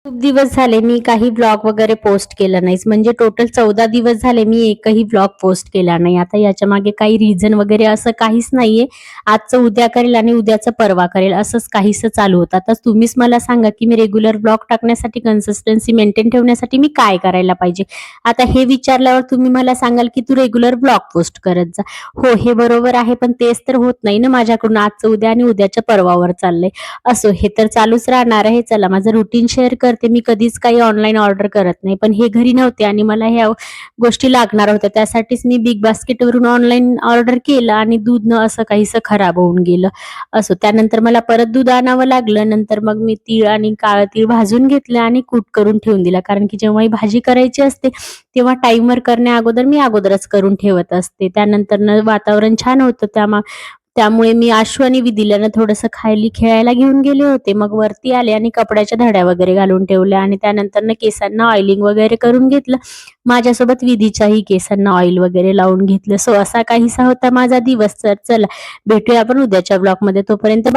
खूप दिवस झाले मी काही ब्लॉग वगैरे पोस्ट केलं नाहीस. म्हणजे टोटल 14 दिवस झाले मी एकही ब्लॉग पोस्ट केला नाही. आता याच्या मागे काही रिझन वगैरे असं काहीच नाहीये. आजचं उद्या करेल आणि उद्याचं परवा करेल असंच काहीसं चालू होतं. आता तुम्हीच मला सांगा, की मी रेग्युलर ब्लॉग टाकण्यासाठी कन्सिस्टन्सी मेंटेन ठेवण्यासाठी मी काय करायला पाहिजे? आता हे विचारल्यावर तुम्ही मला सांगाल, की तू रेग्युलर ब्लॉग पोस्ट करत जा. हो, हे बरोबर आहे, पण तेच तर होत नाही ना माझ्याकडून. आजचं उद्या आणि उद्याच्या परवावर चाललंय. असो, हे तर चालूच राहणार आहे. चला, माझं रुटीन शेअर करते. मी कधीच काही ऑनलाईन ऑर्डर करत नाही. पण हे घरी नव्हते आणि मला ह्या गोष्टी लागणार होत्या. त्यासाठीच मी बिग बास्केटवरून ऑनलाईन ऑर्डर केलं आणि दूध न असं काहीसं खराब होऊन गेलं. असो, त्यानंतर मला परत दूध आणावं लागलं. नंतर मग मी तीळ आणि काळं तीळ भाजून घेतलं आणि कूट करून ठेवून दिला. कारण की जेव्हा ही भाजी करायची असते, तेव्हा टाईमर करण्या अगोदर मी अगोदरच करून ठेवत असते. त्यानंतर वातावरण छान होतं त्यामुळे मी आशु आणि विधीला थोडंसं खाली खेळायला घेऊन गेले होते. मग वरती आले आणि कपड्याच्या धड्या वगैरे घालून ठेवल्या आणि त्यानंतर केसांना ऑइलिंग वगैरे करून घेतलं. माझ्यासोबत विधीच्याही केसांना ऑइल वगैरे लावून घेतलं. सो असा काहीसा होता माझा दिवस. तर चला, भेटूया आपण उद्याच्या ब्लॉगमध्ये. तोपर्यंत